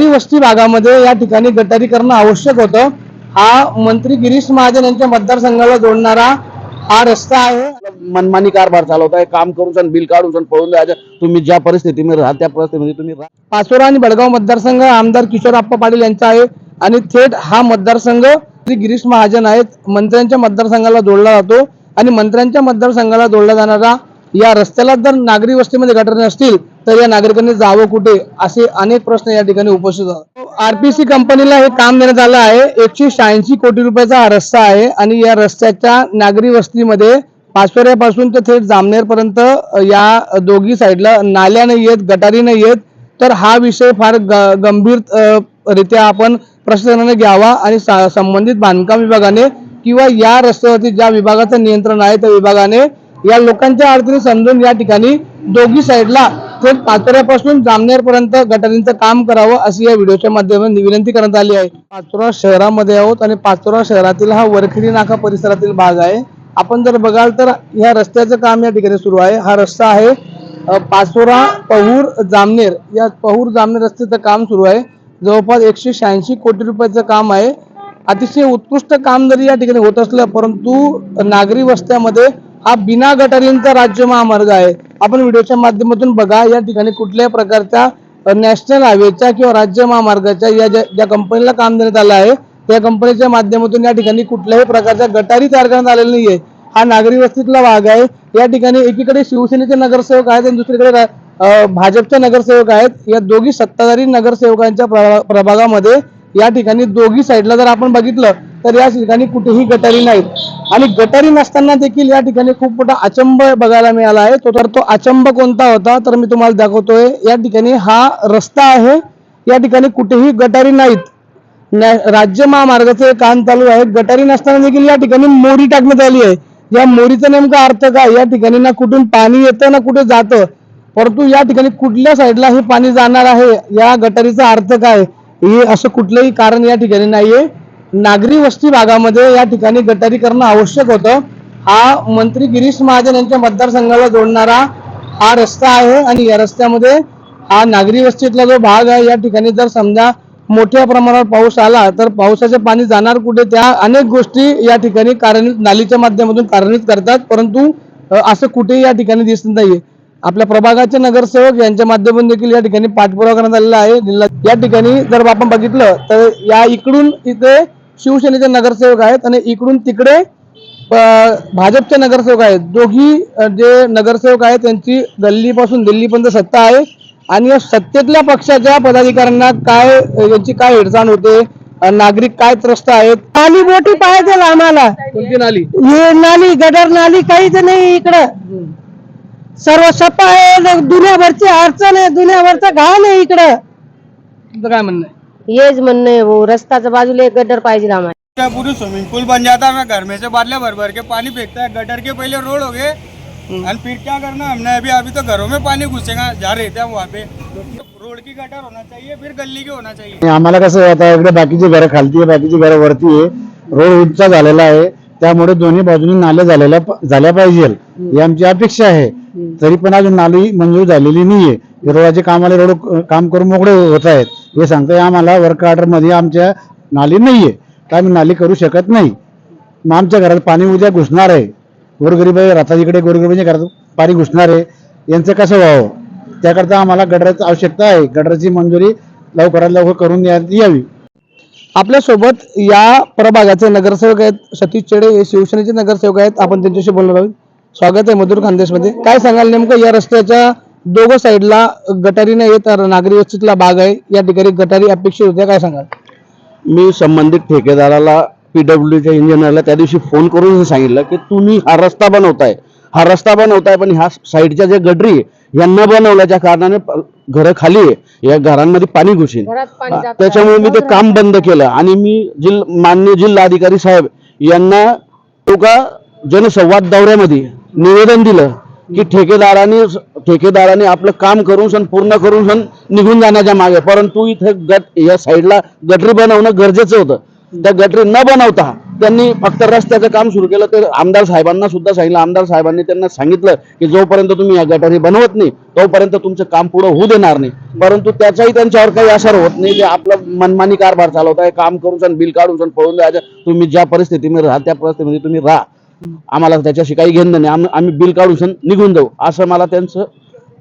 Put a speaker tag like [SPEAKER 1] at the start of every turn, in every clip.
[SPEAKER 1] वस्ती भागामध्ये या ठिकाणी गटारी करणं आवश्यक होतं। हा मंत्री गिरीश महाजन यांच्या मतदारसंघाला जोडणारा हा रस्ता आहे।
[SPEAKER 2] मनमानी कारभार चालवताय, काम करून सण बिल काढून सण पळून जायचं। तुम्ही ज्या परिस्थितीमध्ये राहा त्या परिस्थितीमध्ये तुम्ही राहा।
[SPEAKER 1] पाचोरा आणि बडगाव मतदारसंघ आमदार किशोरप्पा पाटील यांचा आहे आणि थेट हा मतदारसंघ श्री गिरीश महाजन आहेत मंत्र्यांच्या मतदारसंघाला जोडला जातो आणि मंत्र्यांच्या मतदारसंघाला जोडला जाणारा या रस्त्याला जर नागरी वस्तीमध्ये गटार नसतील तर या नागरिकांनी जावं कुठे, असे अनेक प्रश्न या ठिकाणी उपस्थित आहेत। आरपीसी कंपनीला हे काम देण्यात आलं आहे। 186 कोटी रुपयाचा हा रस्ता आहे आणि या रस्त्याच्या नागरी वस्तीमध्ये पाचोऱ्यापासून ते थेट जामनेर पर्यंत या दोघी साईडला नाल्या नाही आहेत, गटारी नाही आहेत। तर हा विषय फार गंभीर रित्या आपण प्रशासनाने घ्यावा आणि संबंधित बांधकाम विभागाने किंवा या रस्त्यावरती ज्या विभागाचं नियंत्रण आहे त्या विभागाने या लोकांच्या अडचणी समजून या ठिकाणी दोघी साईडला थेट पाचोऱ्यापासून जामनेर पर्यंत गटारींचं काम करावं अशी या व्हिडिओच्या माध्यमातून विनंती करण्यात आली आहे। पाचोरा शहरामध्ये आहोत आणि पाचोरा शहरातील हा वरखेडी नाका परिसरातील भाग आहे। आपण जर बघाल तर या रस्त्याचं काम या ठिकाणी सुरू आहे। हा रस्ता आहे पाचोरा पहूर जामनेर, या पहूर जामनेर रस्त्याचं काम सुरू आहे। जवळपास 186 कोटी रुपयाचं काम आहे। अतिशय उत्कृष्ट काम जरी या ठिकाणी होत असलं परंतु नागरी वस्त्यामध्ये हा बिना गटारींचा राज्य महामार्ग आहे। आपण व्हिडिओच्या माध्यमातून बघा, या ठिकाणी कुठल्याही प्रकारच्या नॅशनल हायवेच्या किंवा राज्य महामार्गाच्या या ज्या कंपनीला काम देण्यात आलं आहे त्या कंपनीच्या माध्यमातून या ठिकाणी कुठल्याही प्रकारच्या गटारी तयार करण्यात आलेली नाहीये। हा नागरी वस्तीतला भाग आहे। या ठिकाणी एकीकडे शिवसेनेचे नगरसेवक आहेत आणि दुसरीकडे भाजपचे नगरसेवक आहेत। या दोघी सत्ताधारी नगरसेवकांच्या प्रभागामध्ये या ठिकाणी दोघी साईडला जर आपण बघितलं तर या ठिकाणी कुठेही गटारी नाहीत आणि गटारी नसताना देखील या ठिकाणी खूप मोठा अचंब बघायला मिळाला आहे। तो अचंब कोणता होता तर मी तुम्हाला दाखवतोय। या ठिकाणी हा रस्ता आहे, या ठिकाणी कुठेही गटारी नाहीत। राज्य महामार्गाचे काम चालू आहे, गटारी नसताना देखील या ठिकाणी मोरी टाकण्यात आली आहे। या मोरीचा नेमका अर्थ काय? या ठिकाणी ना कुठून पाणी येतं ना कुठे जातं, परंतु या ठिकाणी कुठल्या साईडला हे पाणी जाणार आहे, या गटारीचा अर्थ काय, हे असं कुठलंही कारण या ठिकाणी नाहीये। नागरी वस्ती भागामध्ये या ठिकाणी गटारी करणं आवश्यक होतं। हा मंत्री गिरीश महाजन यांच्या मतदारसंघाला जोडणारा हा रस्ता आहे आणि या रस्त्यामध्ये हा नागरी वस्तीतला जो भाग आहे या ठिकाणी जर समजा मोठ्या प्रमाणावर पाऊस आला तर पावसाचे पाणी जाणार कुठे, त्या अनेक गोष्टी या ठिकाणी कार्यान्वित नालीच्या माध्यमातून कार्यान्वित करतात, परंतु असं कुठेही या ठिकाणी दिसत नाहीये। आपल्या प्रभागाचे नगरसेवक यांच्या माध्यमातून देखील या ठिकाणी पाठपुरावा करण्यात आलेला आहे। या ठिकाणी जर आपण बघितलं तर या इकडून इथे शिवसेनेचे नगरसेवक आहेत आणि इकडून तिकडे भाजपचे नगरसेवक आहेत। दोघी जे नगरसेवक आहेत त्यांची गल्लीपासून दिल्लीपर्यंत सत्ता आहे आणि या सत्तेतल्या पक्षाच्या पदाधिकाऱ्यांना काय यांची काय हेळसांड होते, नागरिक काय त्रस्त आहेत।
[SPEAKER 3] नाली मोठी पाहिजे आम्हाला।
[SPEAKER 1] कोणती नाली?
[SPEAKER 3] हे नाली गटर नाली काहीच नाही इकडं, सर्व सप्पा आहे, दुनियाभरची अडचण आहे, दुनियाभरचा घाण आहे इकडं।
[SPEAKER 1] तुमचं काय म्हणणं आहे?
[SPEAKER 3] हेच म्हणणं है वो रास्ता बाजूला एक गटर पाहिजे हमारे।
[SPEAKER 4] पूरी स्विमिंग पूल बन जाता है, घर में से बादले भर भर के पानी फेंकता है। गटर के पहले रोड हो गए और फिर क्या करना हमने, अभी तो घरों में पानी घुसेगा, जा रहे थे वहाँ पे। रोड की गटर होना चाहिए, फिर गली के होना चाहिए।
[SPEAKER 5] आम्हाला कसं आता इकडे बाकीची घरं खालती आहे, बाकीची घरं वरती आहे, रोड उंच झालेला आहे, त्यामुळे दोन्ही बाजूनी नाले झाल्या पाहिजे ही आमची अपेक्षा आहे। तरी पण अजून नाली मंजूर झालेली नाहीये। रोडाचे कामाला रोड काम करून मोकळे होत आहेत हे सांगताय आम्हाला। वर्क ऑर्डर मध्ये आमच्या नाली नाहीये, तर आम्ही नाली करू शकत नाही। मग आमच्या घरात पाणी उद्या घुसणार आहे, गोरगरीब राहतात इकडे, गोरगरिबांच्या घरात पाणी घुसणार आहे, यांचं कसं व्हावं, त्याकरता आम्हाला गटराची आवश्यकता आहे। गटराची मंजुरी लवकरात लवकर करून यावी।
[SPEAKER 1] आपल्या सोबत या प्रभागाचे नगरसेवक आहेत सतीश चेडे, हे शिवसेनेचे नगरसेवक आहेत, आपण त्यांच्याशी बोलणार आहोत। स्वागत आहे मधुर खानदेश मध्ये। काय सांगाल नेमकं या रस्त्याच्या दोघं साईडला गटारी नाही तर नागरी वस्तीतला भाग आहे, या ठिकाणी गटारी अपेक्षित होत्या, काय सांगाल?
[SPEAKER 2] मी संबंधित ठेकेदाराला पीडब्ल्यूडीच्या इंजिनियरला त्या दिवशी फोन करून सांगितलं की तुम्ही हा रस्ता बनवताय पण ह्या साईडच्या जे गटरी यांना बनवल्याच्या कारणाने घरं खाली आहे, या घरांमध्ये पाणी घुसेल, त्याच्यामुळे मी ते काम बंद केलं आणि मी माननीय जिल्हाधिकारी साहेब यांना एका जनसंवाद दौऱ्यामध्ये निवेदन दिलं की ठेकेदाराने आपलं काम करून पूर्ण करून निघून जाण्याच्या मागे, परंतु इथे या साईडला गटरी बनवणं गरजेचं होतं। त्या गटरी न बनवता त्यांनी फक्त रस्त्याचं काम सुरू केलं. तर आमदार साहेबांना सुद्धा सांगितलं, आमदार साहेबांनी त्यांना सांगितलं की जोपर्यंत तुम्ही या गटारी बनवत नाही तोपर्यंत तुमचं काम पुढे होऊ देणार नाही. परंतु त्याचाही त्यांच्यावर काही असर होत नाही. ते आपलं मनमानी कारभार चालवत आहे, काम करून सण बिल काढून सण पळून द्यायचं. तुम्ही ज्या परिस्थितीमध्ये राहा त्या परिस्थितीमध्ये तुम्ही राहा, आम्हाला त्याच्याशी काही घेणं नाही, आम्ही बिल काढून सण निघून जाऊ, असं मला त्यांचं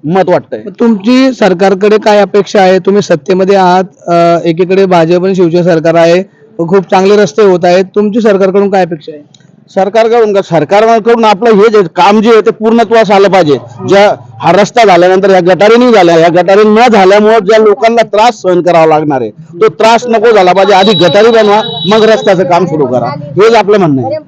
[SPEAKER 2] मत वाटतंय.
[SPEAKER 1] तुमची सरकारकडे काय अपेक्षा आहे? तुम्ही सत्तेमध्ये आहात, एकीकडे भाजप आणि शिवसेना सरकार आहे, खूप चांगले रस्ते होत आहेत, तुमची सरकारकडून काय अपेक्षा आहे?
[SPEAKER 2] सरकारकडून आपलं हे जे काम जे आहे ते पूर्णत्वास आलं पाहिजे. ज्या हा रस्ता झाल्यानंतर या गटारी नाही झाल्या, या गटारी न झाल्यामुळे ज्या लोकांना त्रास सहन करावा लागणार आहे तो त्रास नको झाला पाहिजे. आधी गटारी बनवा, मग रस्त्याचं काम सुरू करा, हेच आपलं म्हणणं आहे.